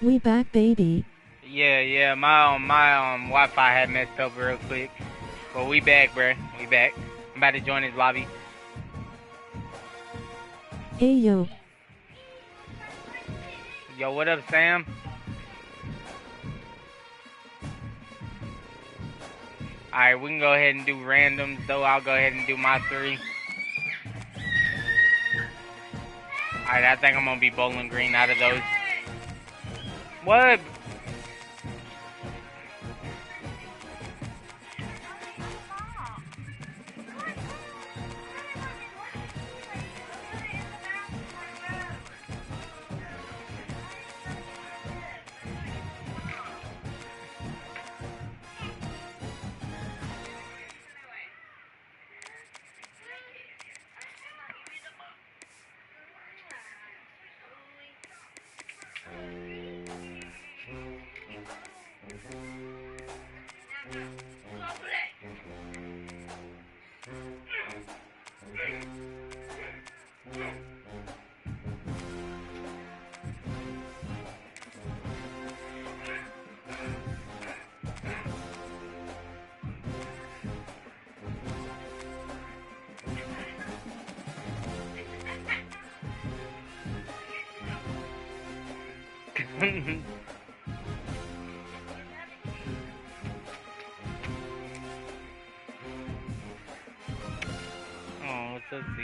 We back, baby. Yeah, my Wi-Fi had messed up real quick. But we back, bruh. We back. I'm about to join his lobby. Hey yo. Yo, what up, Sam? Alright, we can go ahead and do randoms, though. I'll go ahead and do my 3. Alright, I think I'm gonna be Bowling Green out of those. What? Oh, what's up, Z?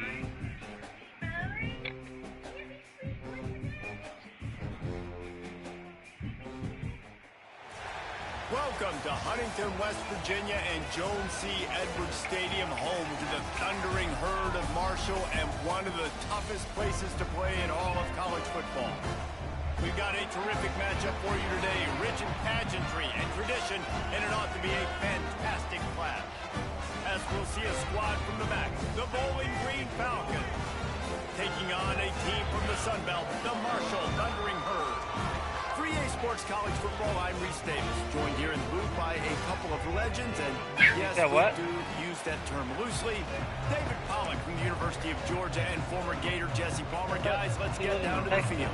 Welcome to Huntington, West Virginia and Jones C. Edwards Stadium, home to the thundering herd of Marshall and one of the toughest places to play in all of college football. We've got a terrific matchup for you today, rich in pageantry and tradition, and it ought to be a fantastic clash. As we'll see a squad from the back, the Bowling Green Falcons, taking on a team from the Sun Belt, the Marshall Thundering Herd. 3A Sports College Football, I'm Reese Davis, joined here in the booth by a couple of legends, and yes, what? do use that term loosely. David Pollock from the University of Georgia and former Gator Jesse Palmer. Guys, let's get down to the field.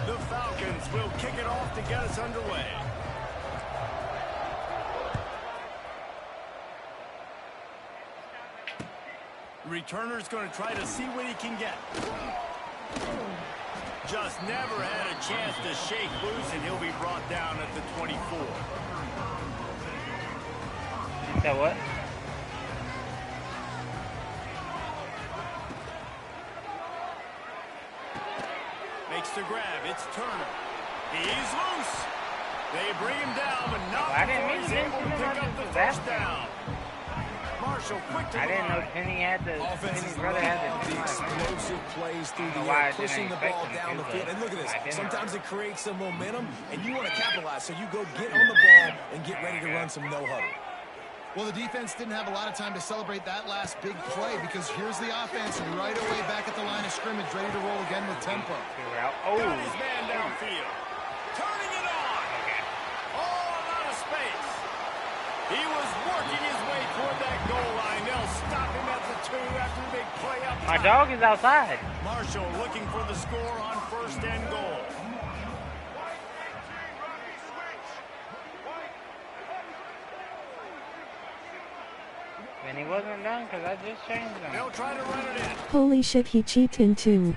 The Falcons will kick it off to get us underway. Returner's going to try to see what he can get. Just never had a chance to shake loose, and he'll be brought down at the 24. Is that what? Makes the grab. It's Turner. He's loose. They bring him down, but not before he's able to pick up the first down. Marshall quick to I didn't know Penny had the Penny's brother had the explosive plays through the air, pushing the ball down the field. And look at this. Sometimes it creates some momentum, and you want to capitalize. So you go get on the ball and get ready to run some no-huddle. Well, the defense didn't have a lot of time to celebrate that last big play because here's the offense right away back at the line of scrimmage, ready to roll again with tempo. Oh, got his man downfield. Turning it on. All out of space. He was working his way toward that goal line. They'll stop him at the 2 after the big play up. My dog is outside. Marshall looking for the score on 1st and goal. And he wasn't done because I just changed him. They'll try to run it in. Holy shit, he cheaped in too.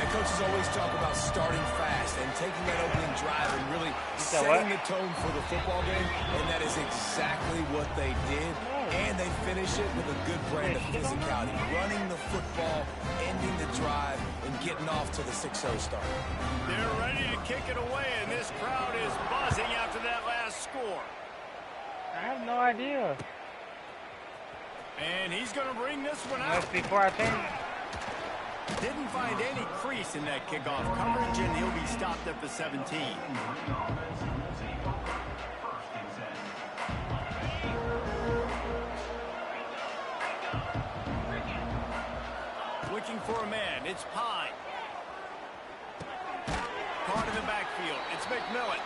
Coaches always talk about starting fast and taking that opening drive and really setting the tone for the football game, and that is exactly what they did. And they finish it with a good brand of physicality, running the football, ending the drive, and getting off to the 6-0 start. They're ready to kick it away, and this crowd is buzzing after that last score. I have no idea. And he's going to bring this one out. That's before I think. Didn't find any crease in that kickoff coverage, and he'll be stopped at the 17. Looking for a man. It's Pine. Caught in the backfield. It's McMillan.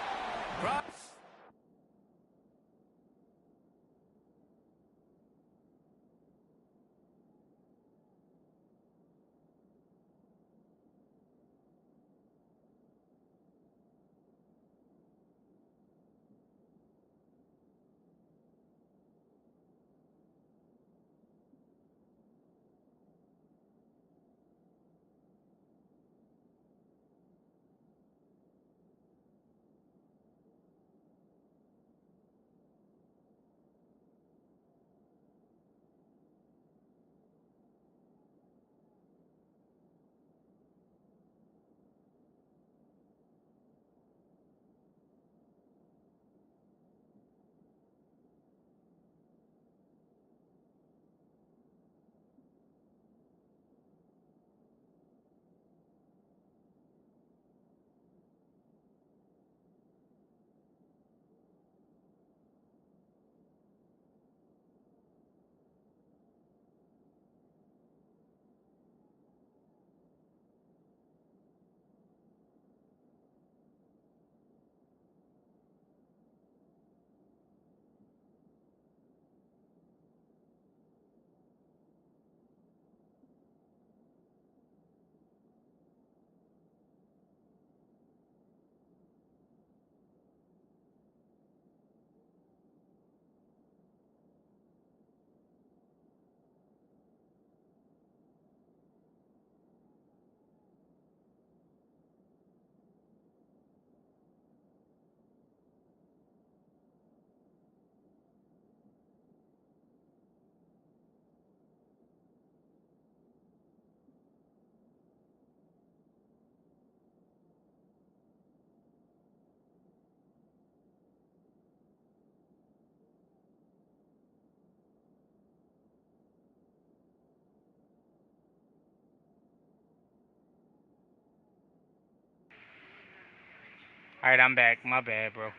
All right, I'm back. My bad, bro.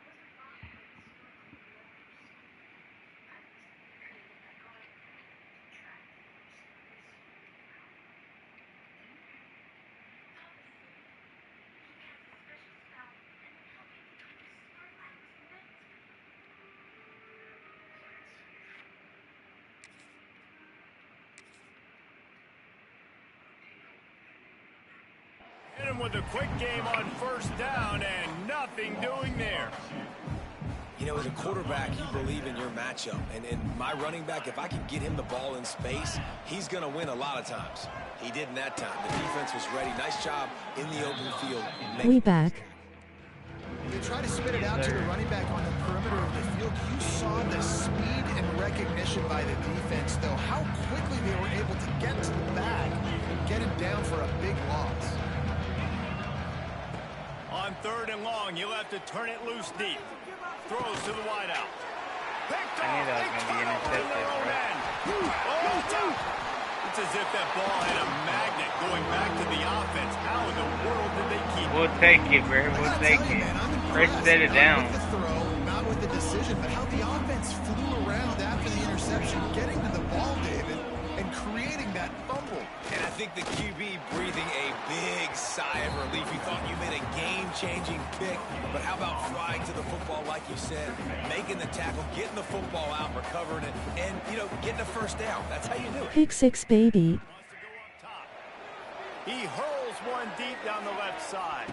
Hit him with a quick game on first down and nothing doing there. You know, as a quarterback, you believe in your matchup. And my running back, if I can get him the ball in space, he's going to win a lot of times. He did in that time. The defense was ready. Nice job in the open field. We back. They try to spit it out to the running back on the perimeter of the field. You saw the speed and recognition by the defense, though, how quickly they were able to get to the bag and get him down for a big loss. On 3rd and long, you'll have to turn it loose deep. Throws to the wideout. Picked off. I knew that was going to be intercepted, bro. It's as if that ball had a magnet going back to the offense. How in the world did they keep it? We'll take it, bro. We'll take it. First set it down. Not with the throw, not with the decision, but how the offense flew around after the interception, getting to the ball, David, and creating that fumble. And I think the QB breathing a big sigh of relief. He thought you made a game-changing pick, but how about flying to the football, like you said, making the tackle, getting the football out, recovering it, and, you know, getting a first down. That's how you do it. Pick 6, baby. He hurls one deep down the left side.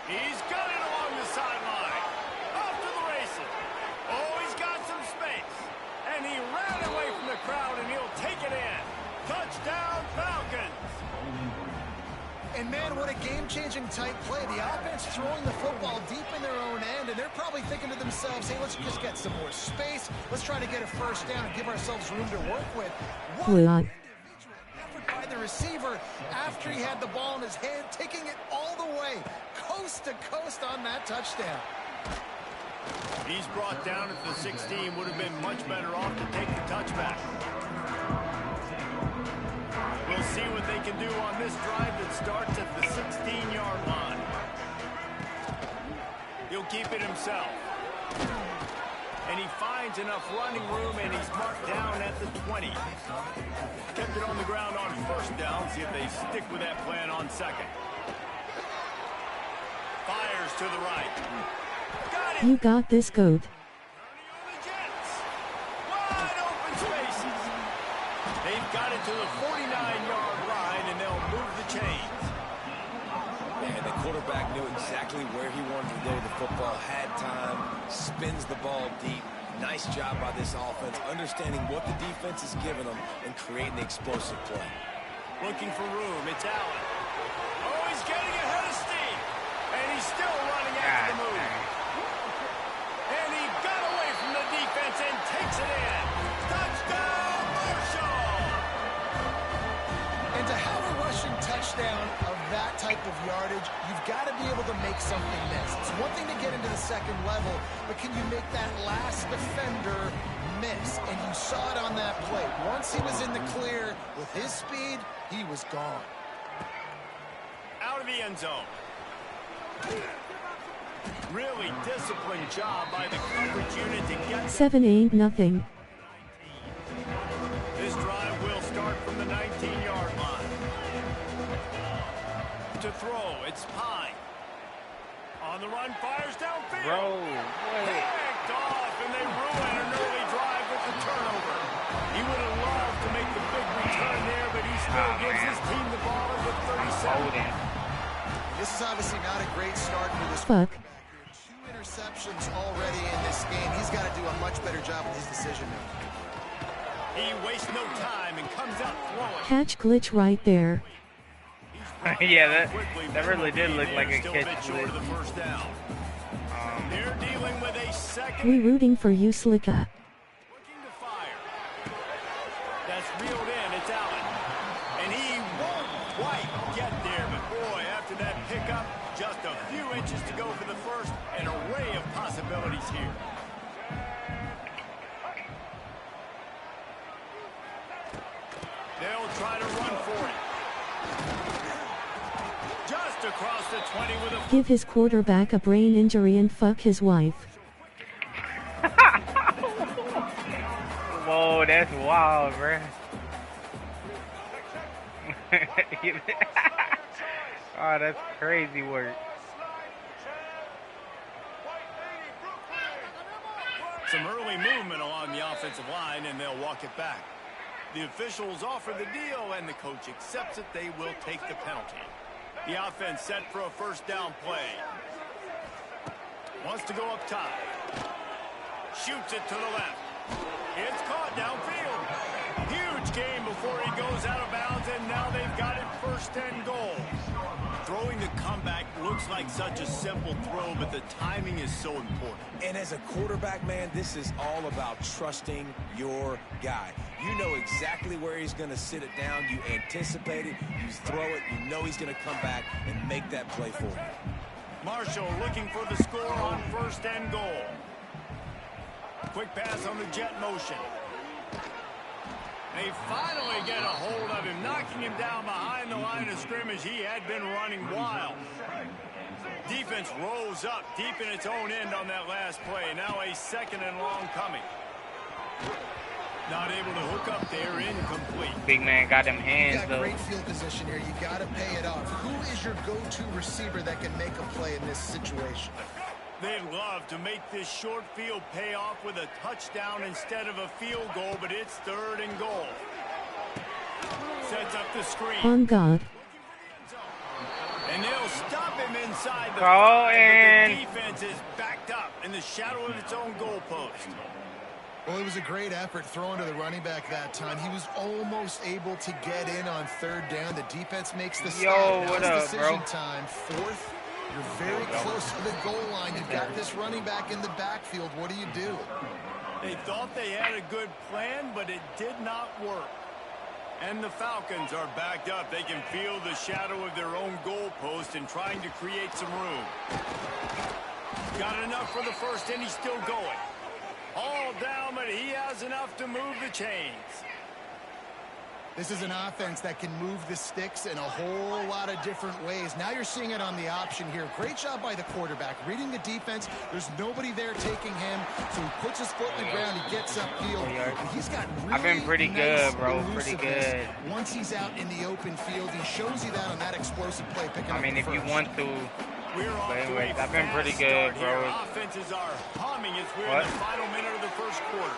He's got it along the sideline. Off to the races. Oh, he's got some space. And he ran away from the crowd, and he'll take it in. Touchdown, Falcons. And, man, what a game-changing type play. The offense throwing the football deep in their own end, and they're probably thinking to themselves, hey, let's just get some more space. Let's try to get a first down and give ourselves room to work with. Blue on. Effort by the receiver after he had the ball in his hand, taking it all the way, coast to coast on that touchdown. He's brought down at the 16. Would have been much better off to take the touchback. We'll see what they can do on this drive that starts at the 16-yard line. He'll keep it himself. And he finds enough running room, and he's marked down at the 20. Kept it on the ground on first down. See if they stick with that plan on second. Fires to the right. Got it. You got this, goat. Wide open spaces. They've got it to the 49-yard line, and they'll move the chains. Man, the quarterback knew exactly where he wanted to go with the football, had time, spins the ball deep. Nice job by this offense, understanding what the defense is giving them and creating the explosive play. Looking for room. It's Allen. Oh, he's getting ahead of steam. And he's still running after the move. And he got away from the defense and takes it in. Touchdown, Marshall! And to have a rushing touchdown of that type of yardage, you've got to be able to make something miss. It's one thing to get into the second level, but can you make that last defender miss? And you saw it on that play. Once he was in the clear with his speed, he was gone. Out of the end zone. Really disciplined job by the coverage unit to get 7 ain't nothing. This drive will start from the 19-yard line. To throw, it's Pine. On the run, fires downfield. Bro, wait. Picked off, and they ruin an early drive with the turnover. He would have loved to make the big return there, but he still gives his team the ball at the 37. This is obviously not a great start for this. Fuck. 2 interceptions already in this game. He's got to do a much better job with his decision-making. He wastes no time and comes out throwing. Catch glitch right there. Yeah, that really did look like a catch glitch. The first down. They're dealing with a second. We rooting for you, Slicka. Looking to fire. That's reeled in. It's Allen. And he won't quite get there. But boy, after that pickup, just a few inches to go for the first. An array of possibilities here. They'll try to run for it. Just just across the 20 with a... Give his quarterback a brain injury and fuck his wife. Whoa, that's wild, bro. Oh, that's crazy work. Some early movement along the offensive line, and they'll walk it back. The officials offer the deal, and the coach accepts it. They will take the penalty. The offense set for a first down play. Wants to go up top. Shoots it to the left. It's caught downfield. Huge game before he goes out of bounds, and now they've got it first and goal. Throwing the comeback looks like such a simple throw, but the timing is so important. And as a quarterback, man, this is all about trusting your guy. You know exactly where he's going to sit it down. You anticipate it. You throw it. You know he's going to come back and make that play for you. Marshall looking for the score on first and goal. Quick pass on the jet motion. They finally get a hold of him, knocking him down behind the line of scrimmage. He had been running wild. Defense rose up deep in its own end on that last play. Now a second and long coming. Not able to hook up there, incomplete. Big man got them hands, You got though. great field position here. You got to pay it off. Who is your go-to receiver that can make a play in this situation? They'd love to make this short field pay off with a touchdown instead of a field goal, but it's third and goal. Sets up the screen. On God. And they'll stop him inside the Go 5, in. but the defense is backed up in the shadow of its own goalpost. Well, it was a great effort throwing to the running back that time. He was almost able to get in on third down. The defense makes the stop. Yo, Now what it's up, bro? decision time. Fourth. You're very close to the goal line. You've got this running back in the backfield. What do you do? They thought they had a good plan, but it did not work. And the Falcons are backed up. They can feel the shadow of their own goalpost and trying to create some room. Got enough for the first, and he's still going. All down, but he has enough to move the chains. This is an offense that can move the sticks in a whole lot of different ways. Now you're seeing it on the option here. Great job by the quarterback. Reading the defense. There's nobody there taking him, so he puts his foot in the ground. He gets upfield. And he's got really I've been pretty nice good, bro. Pretty elusiveness. good. Once he's out in the open field, he shows you that on that explosive play. Picking I up mean, the if you first. want to. We're off But to anyways, a I've been pretty fast good, start here. bro. Offenses are humming as we're What? in the final minute of the first quarter.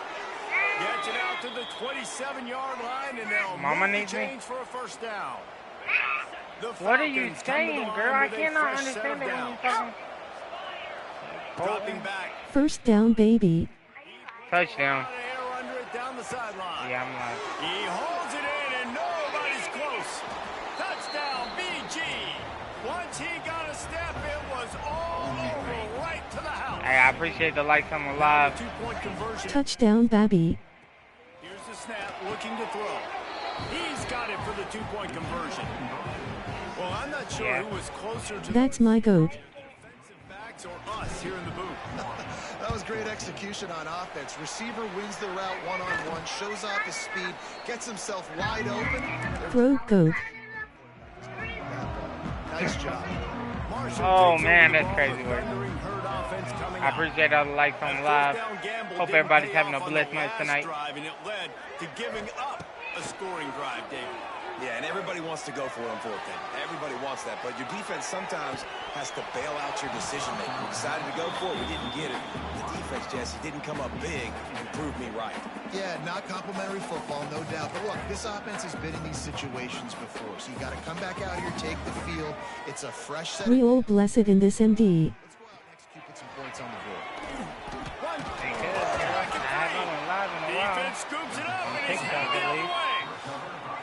Gets it out to the 27-yard line, and they'll Mama move the needs me? chains for a first down. The What are you Falcons come to the saying, line girl? I with a cannot fresh set understand of it when you're downs. talking. Dropping back. First down, baby. Touchdown. Got an air under it down the sideline. Yeah, I'm like, He holds it in, and nobody's close. Touchdown, BG. Once he got a step, it was all over, right to the house. hey, I appreciate the likes on the live. Two-point conversion. Touchdown, baby. Here's the snap, looking to throw. He's got it for the two-point conversion. Well, I'm not sure Yeah. who was closer to That's the my goat. defensive backs or us here in the booth. That was great execution on offense. Receiver wins the route one-on-one, shows off his speed, gets himself wide open. Throw goat. Nice job. Marshall Oh, takes man, over the that's ball, crazy the work. thundering herd offense coming I out. appreciate all the likes on the live. That first down gamble Hope didn't everybody's pay having a off on blessed the night last tonight. drive, and it led to giving up a scoring drive, David. Yeah, and everybody wants to go for it on fourth down. Everybody wants that, but your defense sometimes has to bail out your decision-making. We decided to go for it. We didn't get it. The defense, Jesse, didn't come up big and prove me right. Yeah, not complimentary football, no doubt. But look, this offense has been in these situations before, so you got to come back out here, take the field. It's a fresh set. We all blessed in this MD. Let's go out and execute, put some points on the board. One, I haven't been live in a while. defense scoops it up, and he's TikTok, headed the at other least. way.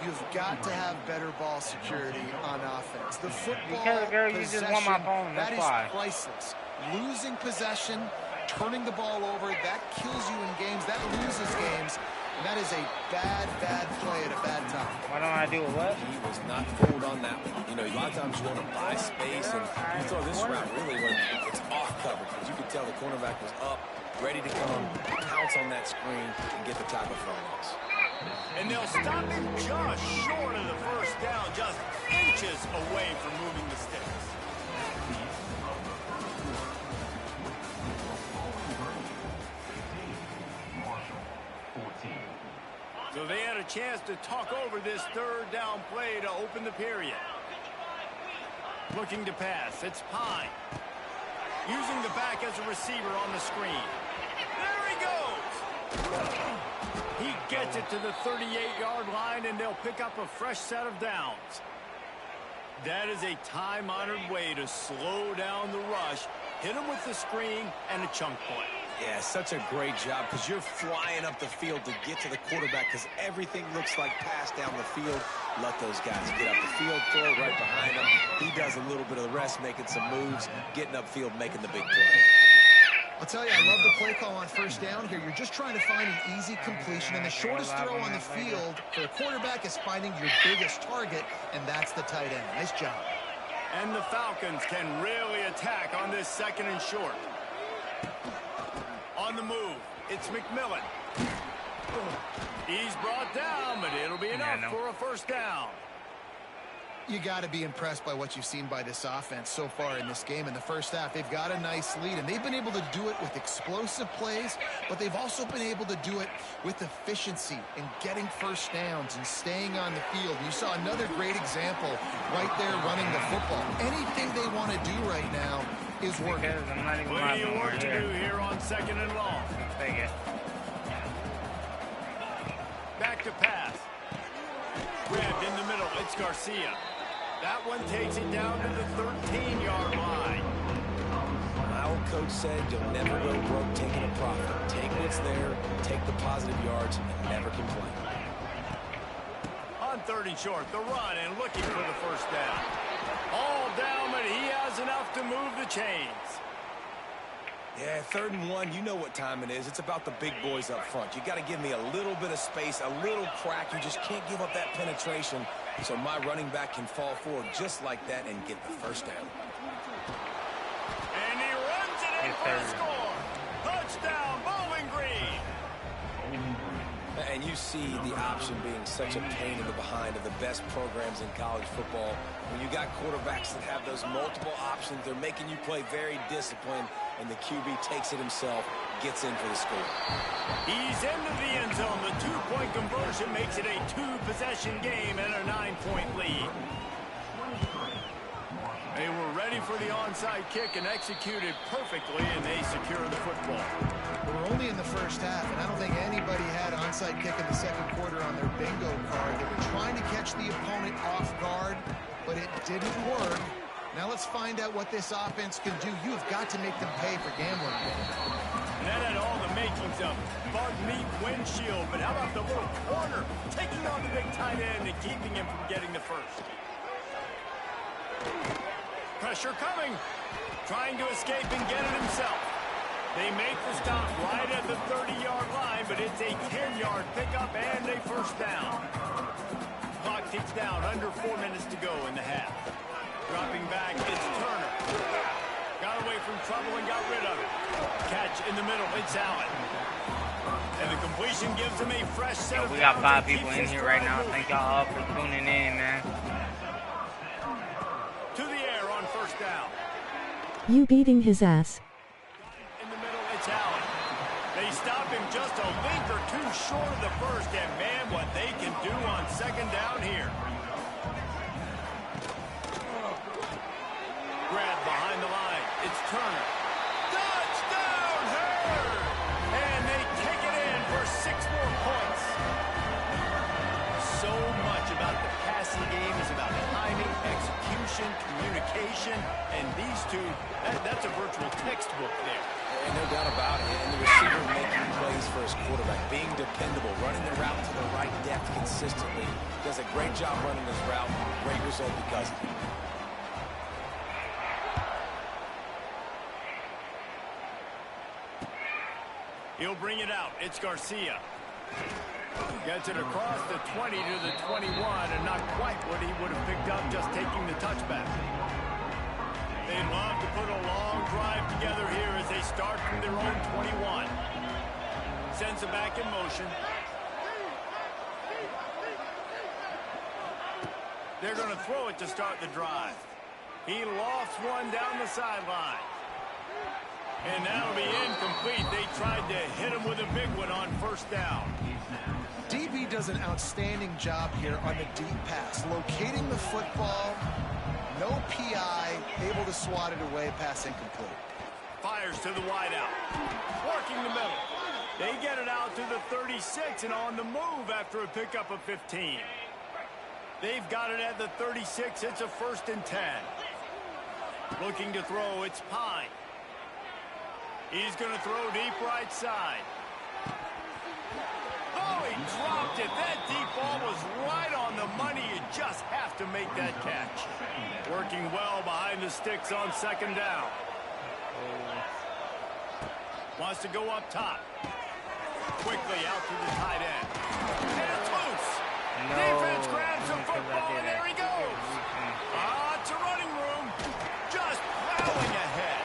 You've got to have better ball security on offense. The football Because, girl, you just want my phone, that's why. that is priceless. Losing possession, turning the ball over, that kills you in games, that loses games. And that is a bad, bad play at a bad time. Why don't I do what? He was not fooled on that one. You know, a lot of times you want to buy space, and you throw this route really when it's off coverage. Because you could tell the cornerback was up, ready to come, pounce on that screen, and get the tackle for a loss. And they'll stop him just short of the first down, just inches away from moving the sticks. So they had a chance to talk over this third down play to open the period. Looking to pass, it's Pine. Using the back as a receiver on the screen. There he goes! He gets it to the 38-yard line, and they'll pick up a fresh set of downs. That is a time-honored way to slow down the rush, hit him with the screen, and a chunk play. Yeah, such a great job because you're flying up the field to get to the quarterback because everything looks like pass down the field. Let those guys get up the field, throw it right behind him. He does a little bit of the rest, making some moves, getting upfield, making the big play. I'll tell you, I love the play call on first down here. You're just trying to find an easy completion, and the shortest throw on the field for a quarterback is finding your biggest target, and that's the tight end. Nice job. And the Falcons can really attack on this second and short. On the move, it's McMillan. He's brought down, but it'll be enough for a first down. You got to be impressed by what you've seen by this offense so far in this game. In the first half, they've got a nice lead, and they've been able to do it with explosive plays, but they've also been able to do it with efficiency and getting first downs and staying on the field. You saw another great example right there running the football. Anything they want to do right now is working. Plenty of work to do here on second and long. Back to pass. Grabbed in the middle, it's Garcia. That one takes it down to the 13-yard line. My old coach said you'll never go broke taking a profit. Take what's there, take the positive yards, and never complain. On third and short, the run and looking for the first down. All down, but he has enough to move the chains. Yeah, 3rd and 1, you know what time it is. It's about the big boys up front. You got to give me a little bit of space, a little crack. You just can't give up that penetration so my running back can fall forward just like that and get the first down. And he runs it in for a score. Touchdown, Bowling Green. And you see the option being such a pain in the behind of the best programs in college football. When you got quarterbacks that have those multiple options, they're making you play very disciplined, and the QB takes it himself, gets in for the score. He's into the end zone. The two-point conversion makes it a two-possession game and a 9-point lead. They were ready for the onside kick and executed perfectly, and they secure the football. We're only in the first half, and I don't think anybody had onside kick in the second quarter on their bingo card. They were trying to catch the opponent off guard, but it didn't work. Now let's find out what this offense can do. You've got to make them pay for gambling. And that had all the makings of bug meat windshield, but how about the little corner taking on the big tight end and keeping him from getting the first? Pressure coming. Trying to escape and get it himself. They make the stop right at the 30-yard line, but it's a 10-yard pickup and a first down. Clock ticks down, under 4 minutes to go in the half. Dropping back, it's Turner. Got away from trouble and got rid of it. Catch in the middle, it's Allen. And the completion gives him a fresh set of we got 5 people in here right now. Thank y'all all for tuning in, man. To the air on first down. You beating his ass. In the middle, it's Allen. They stop him just a link or two short of the first, and man, what they can do on second down here. Grab behind the line. It's Turner. Touchdown, Hurd! And they kick it in for 6 more points. So much about the passing game is about timing, execution, communication, and these two, that's a virtual textbook there. And no doubt about it. And the receiver making plays for his quarterback, being dependable, running the route to the right depth consistently. Does a great job running his route. Great result because of it. He'll bring it out. It's Garcia. Gets it across the 20 to the 21, and not quite what he would have picked up just taking the touchback. They'd love to put a long drive together here as they start from their own 21. Sends it back in motion. They're going to throw it to start the drive. He lofts one down the sideline. And that'll be incomplete. They tried to hit him with a big one on first down. DB does an outstanding job here on the deep pass, locating the football, no PI, able to swat it away, pass incomplete. Fires to the wideout, working the middle. They get it out to the 36 and on the move after a pickup of 15. They've got it at the 36. It's a 1st and 10. Looking to throw, it's Pine. He's going to throw deep right side. Oh, he dropped it. That deep ball was right on the money. You just have to make that catch. Working well behind the sticks on 2nd down. Wants to go up top. Quickly out to the tight end. And it's loose. No. Defense grabs the football, and there he goes. It's a running room. Just plowing ahead.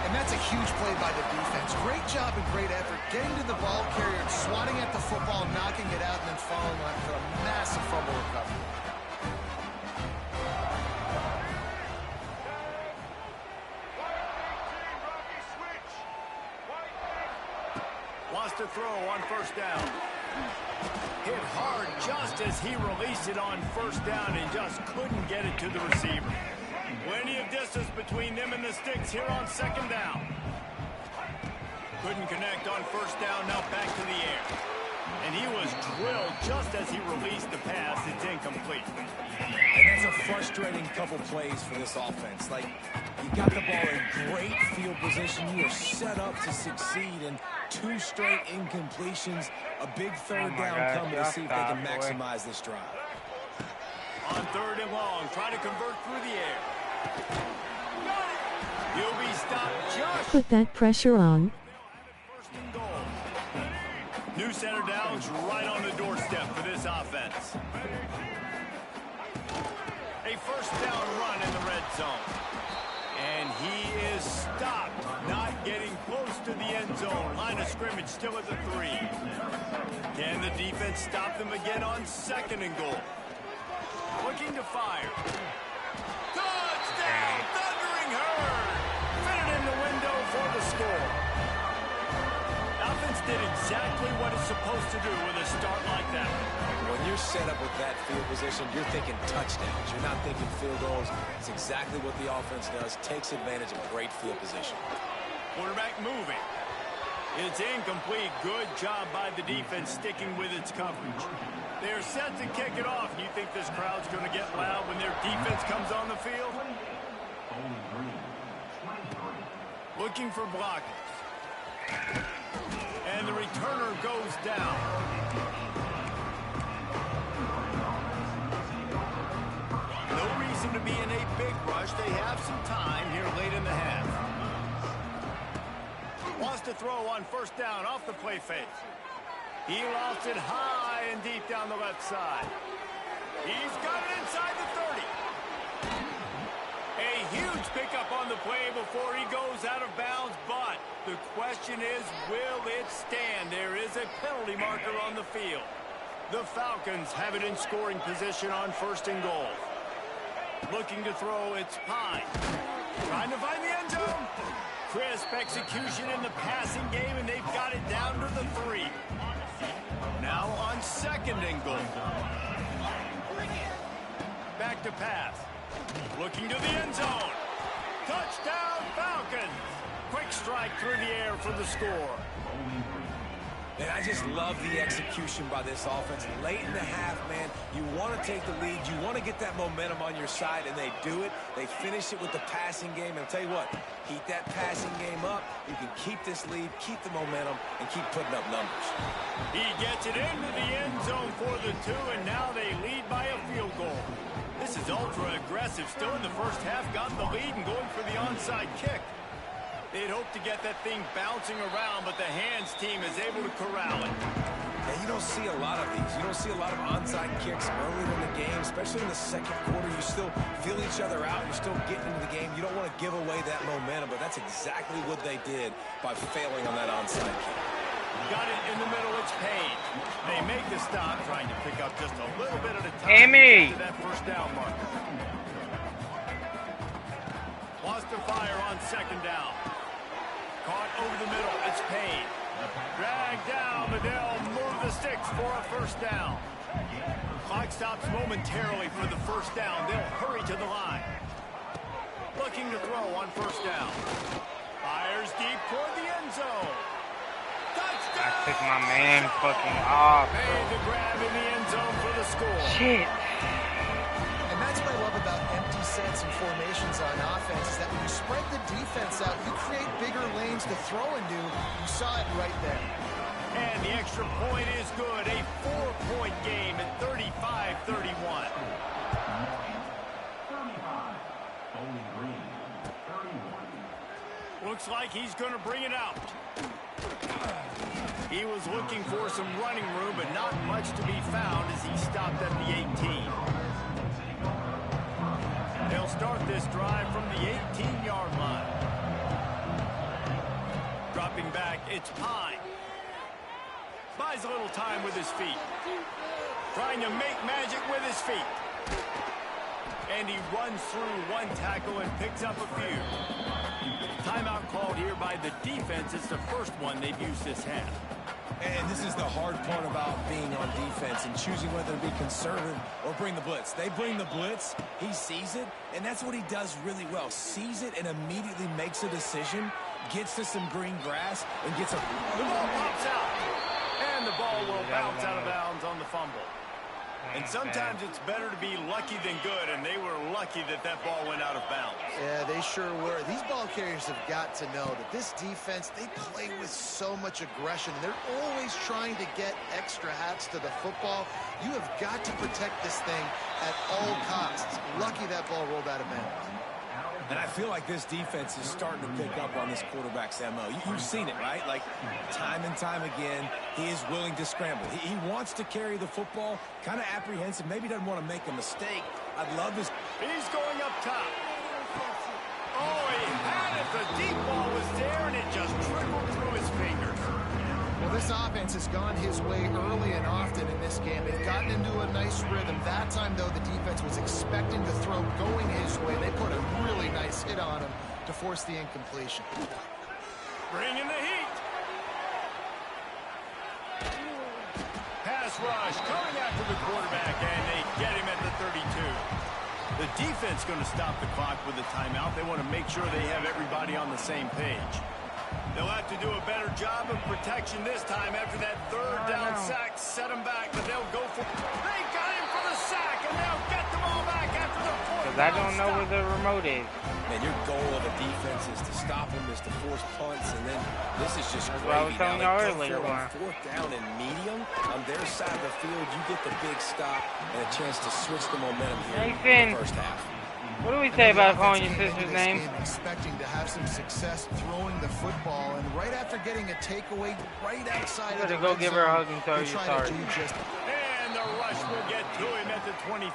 And that's a huge play by the defense. Great job and great effort getting to the ball carrier, swatting at the football, knocking it out, and then following on for a massive fumble recovery. Wants to throw on 1st down. Hit hard just as he released it on 1st down and just couldn't get it to the receiver. Plenty of distance between them and the sticks here on 2nd down. Couldn't connect on 1st down, now back to the air. And he was drilled just as he released the pass. It's incomplete. And that's a frustrating couple plays for this offense. Like, you got the ball in great field position. You are set up to succeed, and 2 straight incompletions. A big 3rd down coming to see if they can maximize this drive. On 3rd and long, try to convert through the air. He'll be stopped just. Put that pressure on. 1st and goal. New center downs right on the doorstep for this offense. A 1st down run in the red zone. And he is stopped, not getting close to the end zone. Line of scrimmage still at the 3. Can the defense stop them again on 2nd and goal? Looking to fire. Touchdown, Thundering Herd. Fit it in the window for the score. Offense did exactly what it's supposed to do with a start like that. When you're set up with that field position, you're thinking touchdowns. You're not thinking field goals. It's exactly what the offense does. Takes advantage of great field position. Quarterback moving. It's incomplete. Good job by the defense sticking with its coverage. They're set to kick it off. You think this crowd's going to get loud when their defense comes on the field? Looking for blockers. And the returner goes down. No reason to be in a big rush. They have some time here late in the half. Wants to throw on 1st down off the play fake. He lost it high and deep down the left side. He's got it inside the 30. A huge pickup on the play before he goes out of bounds, but the question is, will it stand? There is a penalty marker on the field. The Falcons have it in scoring position on 1st and goal. Looking to throw, it's Pine. Trying to find the end zone. Crisp execution in the passing game, and they've got it down to the 3. Now on 2nd and goal. Back to pass. Looking to the end zone. Touchdown, Falcons. Quick strike through the air for the score. And I just love the execution by this offense. Late in the half, man, you want to take the lead. You want to get that momentum on your side, and they do it. They finish it with the passing game. And I'll tell you what, keep that passing game up. You can keep this lead, keep the momentum, and keep putting up numbers. He gets it into the end zone for the 2, and now they lead by a field goal. This is ultra-aggressive. Still in the first half, got the lead and going for the onside kick. They'd hope to get that thing bouncing around, but the hands team is able to corral it. Yeah, you don't see a lot of these. You don't see a lot of onside kicks early in the game, especially in the 2nd quarter. You still feel each other out. You're still getting into the game. You don't want to give away that momentum, but that's exactly what they did by failing on that onside kick. Got it in the middle. It's Payne. They make the stop, trying to pick up just a little bit at a time Amy. to that first down marker. Lost to fire on second down. Caught over the middle. It's Payne. Dragged down, but they'll move the sticks for a first down. Clock stops momentarily for the first down. They'll hurry to the line. Looking to throw on first down. Fires deep toward the end zone. Touchdown! I took my man fucking off. Made the grab in the end zone for the score. Shit. And that's what I love about empty sets and formations on offense, is that when you spread the defense out, you create bigger lanes to throw into. You saw it right there. And the extra point is good. A 4-point game at 35-31. Looks like he's going to bring it out. He was looking for some running room, but not much to be found as he stopped at the 18. They'll start this drive from the 18-yard line. Dropping back, it's Pine. Buys a little time with his feet. Trying to make magic with his feet. And he runs through one tackle and picks up a few. Timeout called here by the defense. It's the first one they've used this half. And this is the hard part about being on defense and choosing whether to be conservative or bring the blitz. They bring the blitz, he sees it, and that's what he does really well. Sees it and immediately makes a decision, gets to some green grass, and gets a... The ball pops out, and the ball will bounce out of bounds on the fumble. And sometimes it's better to be lucky than good, and they were lucky that that ball went out of bounds. Yeah, they sure were. These ball carriers have got to know that this defense, they play with so much aggression. They're always trying to get extra hats to the football. You have got to protect this thing at all costs. Lucky that ball rolled out of bounds. And I feel like this defense is starting to pick up on this quarterback's MO. You've seen it, right? Like, time and time again, he is willing to scramble. He wants to carry the football, kind of apprehensive, maybe doesn't want to make a mistake. I love his... He's going up top. Oh, he had it. The deep ball was there, and it just trickled through his fingers. Well, this offense has gone his way early and often in this game. They've gotten into a nice rhythm. That time, though, the defense was expecting the throw going his way. They put a really nice hit on him to force the incompletion. Bringing the heat. Pass rush coming after the quarterback, and they get him at the 32. The defense going to stop the clock with a timeout. They want to make sure they have everybody on the same page. They'll have to do a better job of protection this time after that third down sack. Set them back, but they'll go for... They got him for the sack, and they'll get the ball back after the fourth. Because I don't know where the remote is. Man, your goal of a defense is to stop him, is to force punts, and then this is just That's what I was telling y'all earlier. On fourth down and medium, on their side of the field, you get the big stop and a chance to switch the momentum here in the first half. What do we say about calling your sister's name? Expecting to have some success throwing the football, and right after getting a takeaway right outside of the go give her a hug and tell her you're sorry. And the rush will get to him at the 25.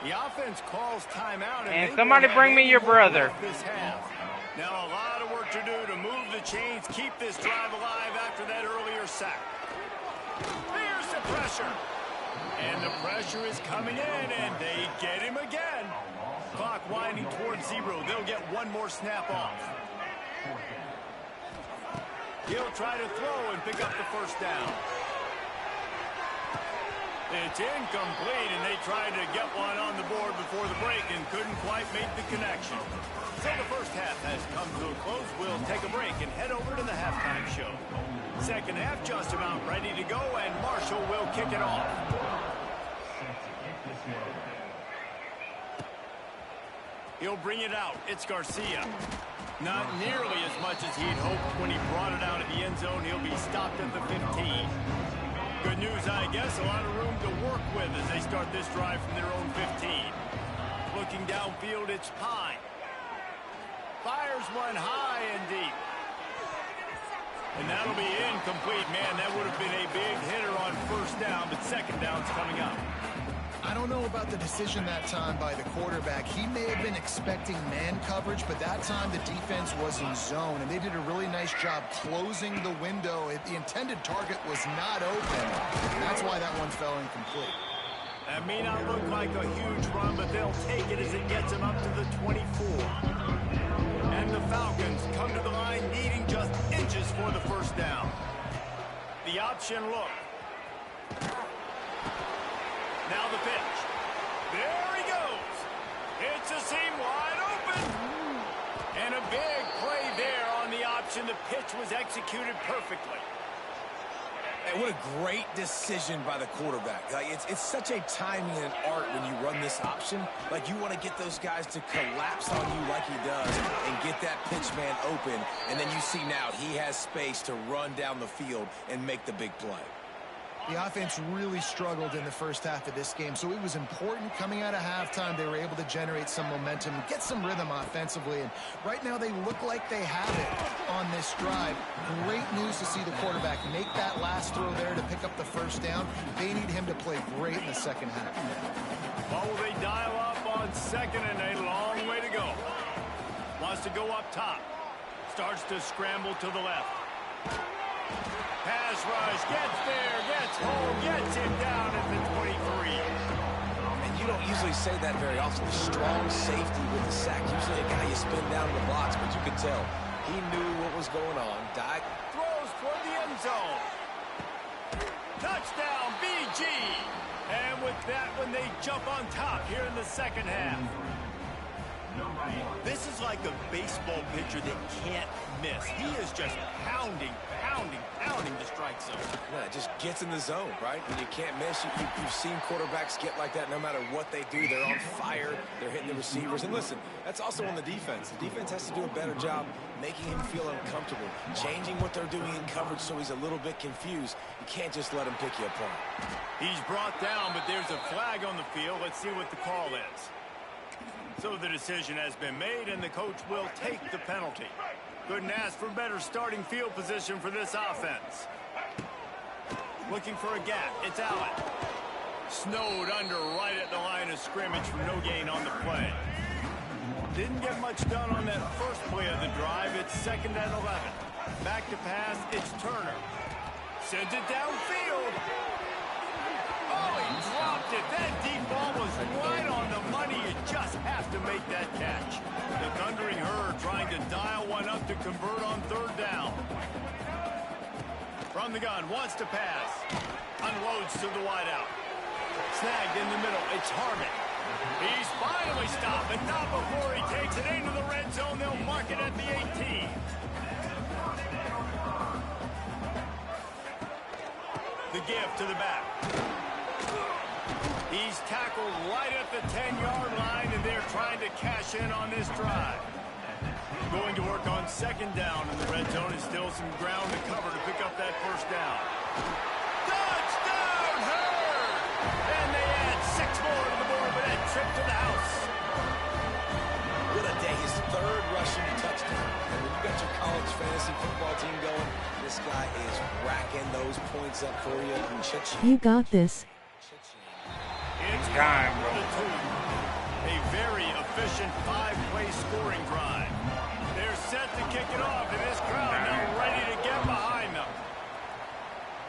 The offense calls timeout, and somebody bring me your brother. This half. Now a lot of work to do to move the chains, keep this drive alive after that earlier sack. Here's the pressure. And the pressure is coming in, and they get him again. Clock winding towards 0. They'll get one more snap off. He'll try to throw and pick up the first down. It's incomplete, and they tried to get one on the board before the break and couldn't quite make the connection. So the first half has come to a close. We'll take a break and head over to the halftime show. Second half just about ready to go, and Marshall will kick it off. He'll bring it out. It's Garcia. Not nearly as much as he'd hoped when he brought it out of the end zone. He'll be stopped at the 15. Good news, I guess. A lot of room to work with as they start this drive from their own 15. Looking downfield, it's Pine. Fires one high and deep. And that'll be incomplete. Man, that would have been a big hitter on first down, but second down's coming up. I don't know about the decision that time by the quarterback. He may have been expecting man coverage, but that time the defense was in zone, and they did a really nice job closing the window. The intended target was not open. That's why that one fell incomplete. That may not look like a huge run, but they'll take it as it gets them up to the 24. And the Falcons come to the line needing just inches for the first down. The option look. Now the pitch. There he goes. It's a seam wide open. And a big play there on the option. The pitch was executed perfectly. And what a great decision by the quarterback. Like, it's such a timing and art when you run this option. Like, you want to get those guys to collapse on you like he does and get that pitch man open. And then you see now he has space to run down the field and make the big play. The offense really struggled in the first half of this game, so it was important coming out of halftime. They were able to generate some momentum and get some rhythm offensively, and right now they look like they have it on this drive. Great news to see the quarterback make that last throw there to pick up the first down. They need him to play great in the second half. What will they dial up on second, and a long way to go. Wants to go up top. Starts to scramble to the left. Pass rush, gets there, gets home, gets him down at the 23. And you don't usually say that very often. Strong safety with the sack. Usually a guy you spin down the blocks, but you could tell he knew what was going on. Throws toward the end zone. Touchdown, BG. And with that one, they jump on top here in the second half. This is like a baseball pitcher that can't miss. He is just pounding the strike zone. Yeah, it just gets in the zone, right? When you can't miss, you've seen quarterbacks get like that no matter what they do. They're on fire. They're hitting the receivers. And listen, that's also on the defense. The defense has to do a better job making him feel uncomfortable, changing what they're doing in coverage so he's a little bit confused. You can't just let him pick you apart. He's brought down, but there's a flag on the field. Let's see what the call is. So the decision has been made, and the coach will take the penalty. Couldn't ask for better starting field position for this offense. Looking for a gap. It's Allen. Snowed under right at the line of scrimmage for no gain on the play. Didn't get much done on that first play of the drive. It's 2nd and 11. Back to pass. It's Turner. Sends it downfield. Oh, he dropped it. That deep ball was right on the money. You just have to make that catch. The Thundering Herd trying to dial one up to convert on 3rd down. From the gun, wants to pass. Unloads to the wideout. Snagged in the middle. It's Harmon. He's finally stopped, but not before he takes it into the red zone. They'll mark it at the 18. The give to the back. He's tackled right at the 10-yard line, and they're trying to cash in on this drive. Going to work on 2nd down in the red zone, and still some ground to cover to pick up that first down. Touchdown, Herd! And they add 6 more to the board with that trip to the house. What a day. His 3rd rushing touchdown. And when you got your college fantasy football team going, this guy is racking those points up for you. You got this. It's time for the 2. A very efficient 5-play scoring drive. They're set to kick it off, and this crowd now ready to get behind them.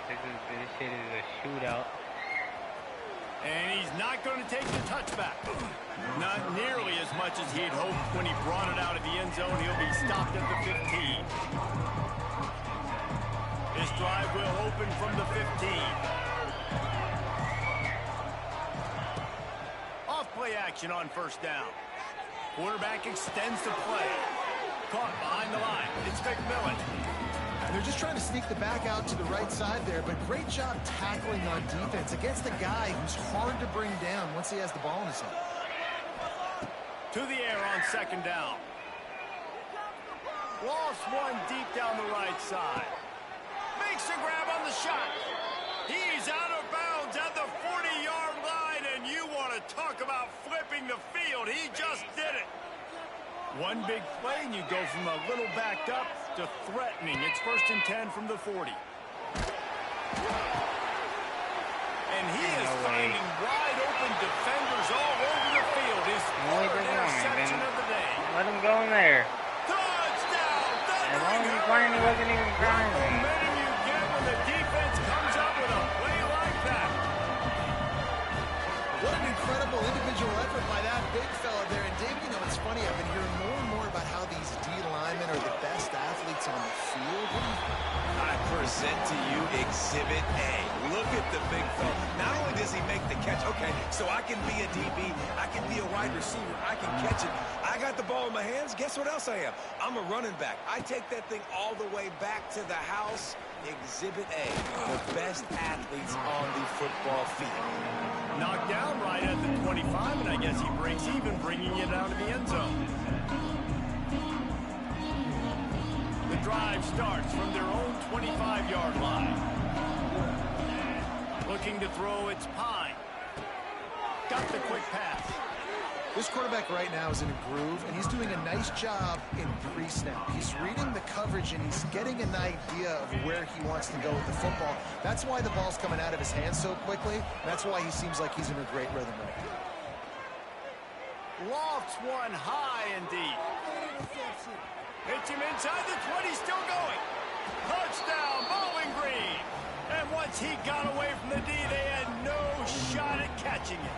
This shit is a shootout. And he's not going to take the touchback. Not nearly as much as he'd hoped when he brought it out of the end zone. He'll be stopped at the 15. This drive will open from the 15. Play action on 1st down. Quarterback extends the play. Caught behind the line. It's McMillan. They're just trying to sneak the back out to the right side there, but great job tackling on defense against a guy who's hard to bring down once he has the ball in his hand. To the air on 2nd down. Lost one deep down the right side. Makes a grab on the shot. He's out of bounds at the 40-yard line, and you want to talk about flipping the field. He just did it. One big play, and you go from a little backed up to threatening. It's 1st and 10 from the 40. And he is finding wide open defenders all over the field. His third interception of the day. Let him go in there. Touchdown! As long as he's playing, he wasn't even crying. What momentum you get when the defense comes up with a play like that. What an incredible individual effort by that big fella there. And Dave, you know, it's funny, I've been hearing more and more about how these D linemen are the best athletes on the field. What do you think? I present to you Exhibit A. Look at the big fella. Not only does he make the catch, okay, so I can be a DB, I can be a wide receiver, I can catch it. I got the ball in my hands. Guess what else I am? I'm a running back. I take that thing all the way back to the house. Exhibit A, the best athletes on the football field. Knocked down right at the 25, and I guess he breaks even, bringing it out of the end zone. The drive starts from their own 25-yard line. Looking to throw, it's Pine. Got the quick pass. This quarterback right now is in a groove, and he's doing a nice job in pre-snap. He's reading the coverage, and he's getting an idea of where he wants to go with the football. That's why the ball's coming out of his hands so quickly. That's why he seems like he's in a great rhythm right now. Lofts one high and deep. Hits him inside the 20, still going. Touchdown, Bowling Green. And once he got away from the D, they had no shot at catching it.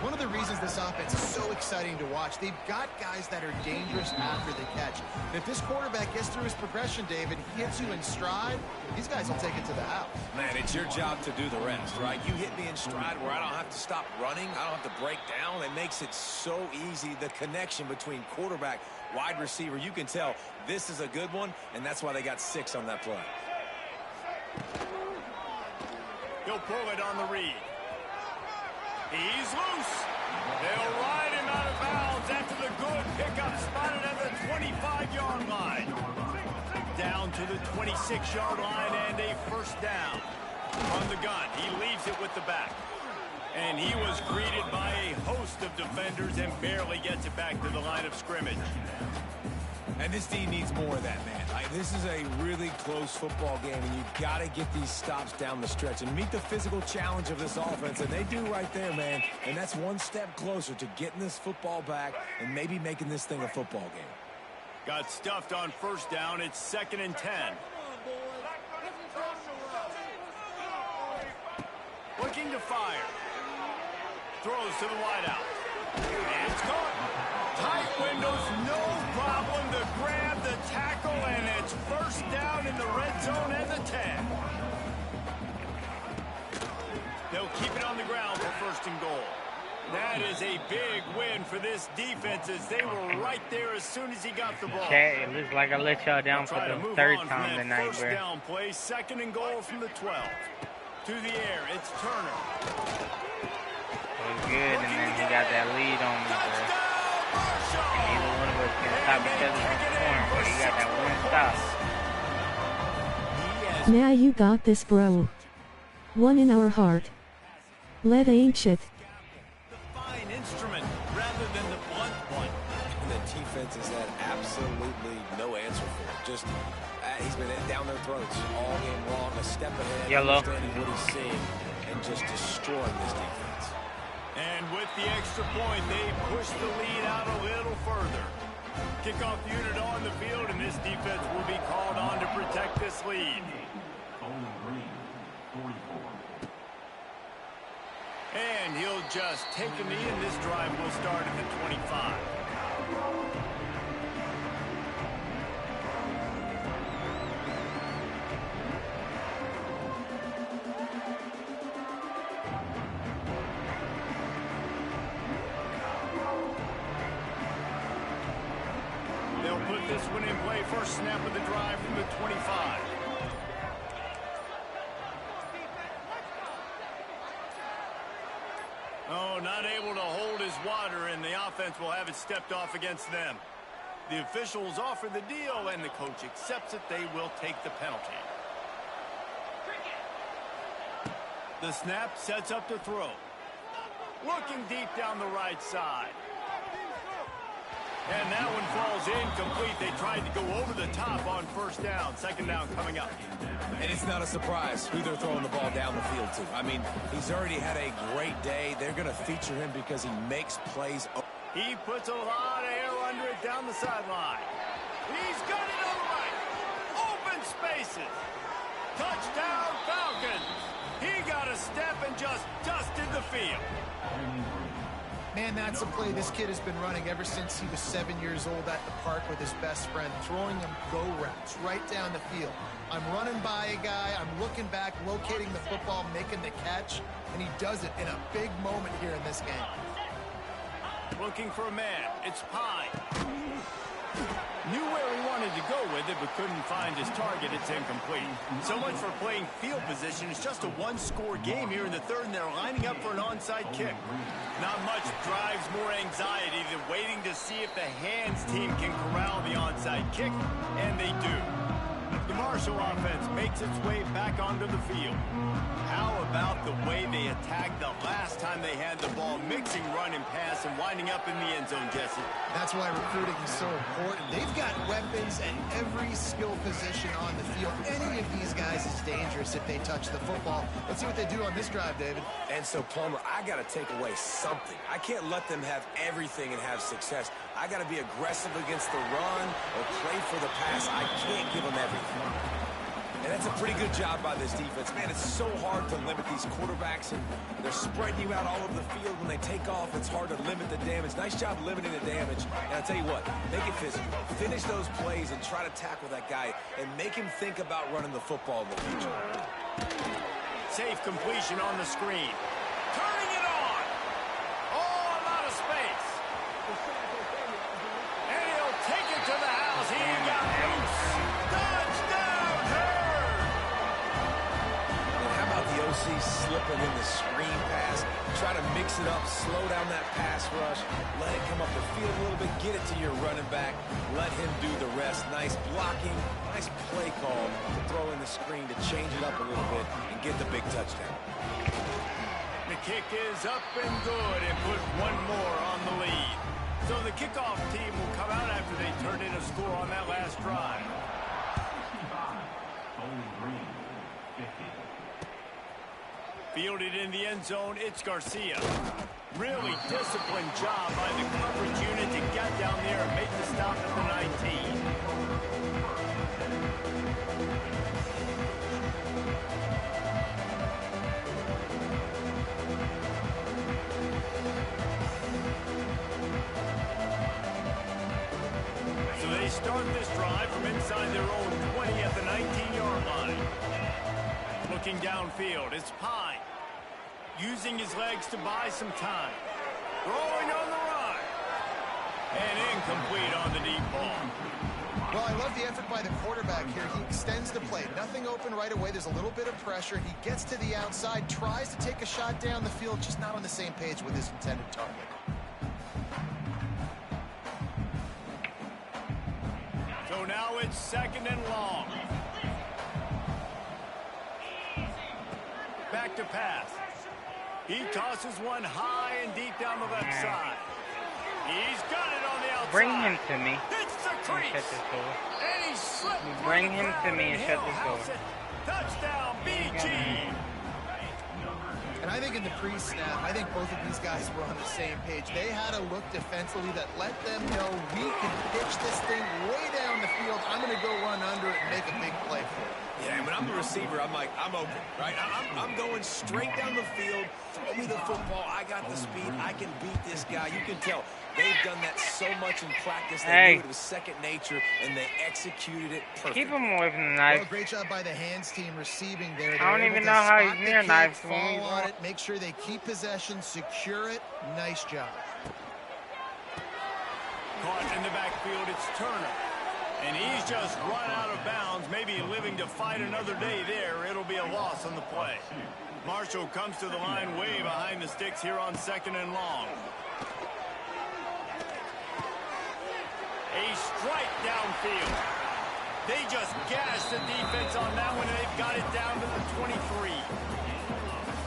One of the reasons this offense is so exciting to watch, they've got guys that are dangerous after they catch. And if this quarterback gets through his progression, David, he hits you in stride, these guys will take it to the house. Man, it's your job to do the rest, right? You hit me in stride where I don't have to stop running. I don't have to break down. It makes it so easy. The connection between quarterback, wide receiver, you can tell this is a good one, and that's why they got 6 on that play. He'll pull it on the read. He's loose. They'll ride him out of bounds after the good pickup spotted at the 25-yard line. Down to the 26-yard line and a first down. From the gun, he leaves it with the back. And he was greeted by a host of defenders and barely gets it back to the line of scrimmage. And this D needs more of that, man. This is a really close football game, and you've got to get these stops down the stretch and meet the physical challenge of this offense, and they do right there, man. And that's one step closer to getting this football back and maybe making this thing a football game. Got stuffed on first down. It's 2nd and 10. Looking to fire. Throws to the wideout. And it's caught. Tight windows, no problem to grab the tackle, and it's first down in the red zone and the 10. They'll keep it on the ground for first and goal. That is a big win for this defense as they were right there as soon as he got the ball. Okay, it looks like I let y'all down for the 3rd time tonight, first bro. down play, 2nd and goal from the 12. To the air, it's Turner. It was good, and then he got that lead on me, bro. And neither one of us can stop each other from scoring, but he got that one stop. Now you got this, bro. One in our heart. Let ain't shit. The fine instrument rather than the blunt one. The defense has had absolutely no answer for it. Just, he's been down their throats all game long, a step ahead, Yellow. understanding what he's seeing, and just destroying this defense. And with the extra point, they push the lead out a little further. Kickoff unit on the field, and this defense will be called on to protect this lead. And he'll just take a knee, and this drive will start at the 25. They'll put this one in play. First snap of the drive from the 25. Oh, not able to hold his water, and the offense will have it stepped off against them. The officials offer the deal, and the coach accepts it. They will take the penalty. The snap sets up the throw. Looking deep down the right side. And that one falls incomplete. They tried to go over the top on first down. Second down coming up. And it's not a surprise who they're throwing the ball down the field to. I mean, he's already had a great day. They're going to feature him because he makes plays. He puts a lot of air under it down the sideline. He's got it on the right. Open spaces. Touchdown Falcons. He got a step and just dusted the field. Man, that's a play this kid has been running ever since he was 7 years old at the park with his best friend, throwing him go routes right down the field. I'm running by a guy, I'm looking back, locating the football, making the catch, and he does it in a big moment here in this game. Looking for a man. It's Pine. Knew where he wanted to go with it, but couldn't find his target. It's incomplete. So much for playing field position. It's just a one-score game here in the third, and they're lining up for an onside kick. Not much drives more anxiety than waiting to see if the hands team can corral the onside kick, and they do. The Marshall offense makes its way back onto the field. How about the way they attacked the last time they had the ball, mixing run and pass and winding up in the end zone, Jesse? That's why recruiting is so important. They've got weapons at every skill position on the field. Any of these guys is dangerous if they touch the football. Let's see what they do on this drive, David. And so, Palmer, I got to take away something. I can't let them have everything and have success. I got to be aggressive against the run or play for the pass. I can't give them everything. And that's a pretty good job by this defense. Man, it's so hard to limit these quarterbacks, and they're spreading you out all over the field. When they take off, it's hard to limit the damage. Nice job limiting the damage. And I'll tell you what, make it physical. Finish those plays and try to tackle that guy and make him think about running the football in the future. Safe completion on the screen. Turning it on. Oh, a lot of space. And he'll take it to the house. He got loose. Touchdown, Hurd. And how about the OC slipping in the screen pass? Try to mix it up, slow down that pass rush, let it come up the field a little bit, get it to your running back, let him do the rest. Nice blocking, nice play call to throw in the screen to change it up a little bit and get the big touchdown. The kick is up and good and put one more on the lead. So the kickoff team will come out after they turn in a score on that last drive. Fielded in the end zone, it's Garcia. Really disciplined job by the coverage unit to get down there and make the stop at the 19. So they start this drive from inside their own 20 at the 19-yard line. Looking downfield, it's Pine. Using his legs to buy some time. Throwing on the run. And incomplete on the deep ball. Well, I love the effort by the quarterback here. He extends the play. Nothing open right away. There's a little bit of pressure. He gets to the outside, tries to take a shot down the field, just not on the same page with his intended target. So now it's second and long. Back to pass. He tosses one high and deep down the left side. He's got it on the outside. Bring him to me. Hits the crease. Shut this door. And he slipped. Bring him to me and shut this door. Touchdown, BG. And I think in the pre-snap, I think both of these guys were on the same page. They had a look defensively that let them know we can pitch this thing way down the field. I'm going to go run under it and make a big play for it. Yeah, and when I'm the receiver, I'm like, I'm open, right? I'm going straight down the field. Throw me the football. I got the speed. I can beat this guy. You can tell they've done that so much in practice. They knew it was second nature, and they executed it perfectly. Keep him away from the knife. Well, great job by the hands team receiving there. I don't even know how he's near knives. Fall on it, make sure they keep possession, secure it. Nice job. Caught in the backfield, it's Turner. And he's just run out of bounds, maybe living to fight another day there. It'll be a loss on the play. Marshall comes to the line way behind the sticks here on second and long. A strike downfield. They just gashed the defense on that one, and they've got it down to the 23.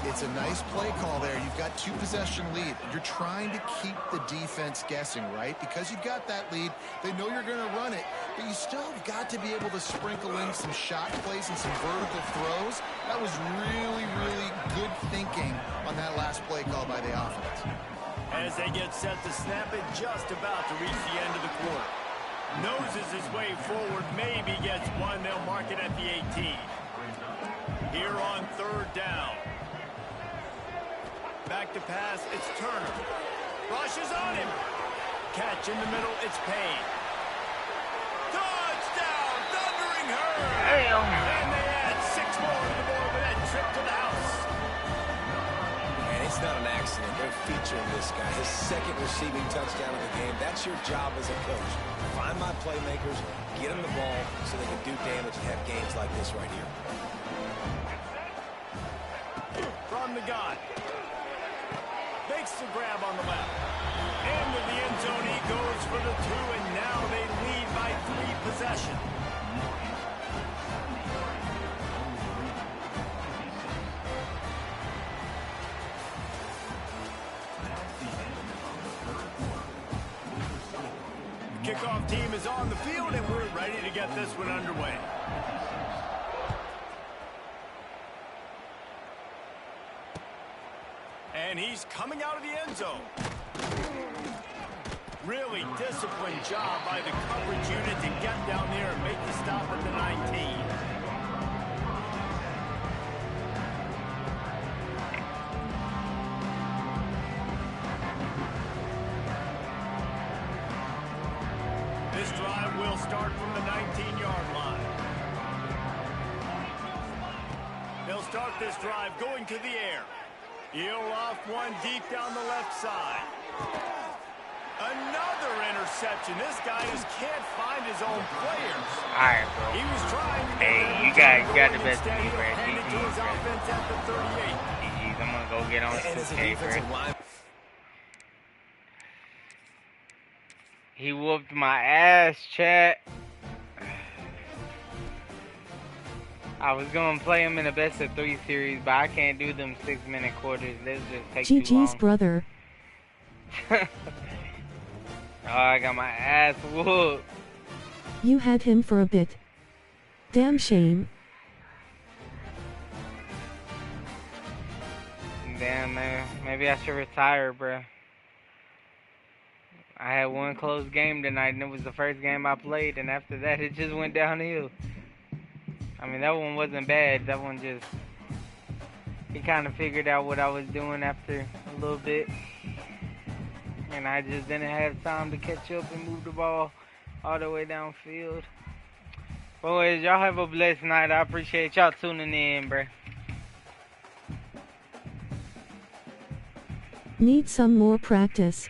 It's a nice play call there. You've got 2-possession lead. You're trying to keep the defense guessing, right? Because you've got that lead, they know you're going to run it, but you still have got to be able to sprinkle in some shot plays and some vertical throws. That was really, really good thinking on that last play call by the offense. As they get set to snap it, just about to reach the end of the quarter. Noses his way forward, maybe gets one. They'll mark it at the 18. Here on 3rd down. Back to pass, it's Turner. Rushes on him. Catch in the middle, it's Payne. Touchdown, Thundering Herd! Damn. And they add 6 more to the board with that trip to the house. And it's not an accident. They're featuring this guy. His 2nd receiving touchdown of the game. That's your job as a coach. Find my playmakers, get them the ball so they can do damage and have games like this right here. From the gun. Makes the grab on the left. Into the end zone he goes for the 2, and now they lead by 3 possessions. Kickoff team is on the field, and we're ready to get this one underway. And he's coming out of the end zone. Really disciplined job by the coverage unit to get down there and make the stop at the 19. This drive will start from the 19-yard line. They'll start this drive going to the air. He'll off one deep down the left side. Another interception. This guy just can't find his own players. All right, bro. He was trying to Hey, you got the best of me, bro. hand it to his offense at the 38. GG's. I'm gonna go get on 2K, bro. He whooped my ass, chat. I was gonna play him in a best-of-3 series, but I can't do them 6-minute quarters. This just takes too long. GG's brother. Oh, I got my ass whooped. You had him for a bit. Damn shame. Damn, man. Maybe I should retire, bruh. I had one close game tonight, and it was the first game I played, and after that, it just went downhill. I mean, that one wasn't bad. That one just... He kind of figured out what I was doing after a little bit. And I just didn't have time to catch up and move the ball all the way downfield. Boys, y'all have a blessed night. I appreciate y'all tuning in, bruh. Need some more practice.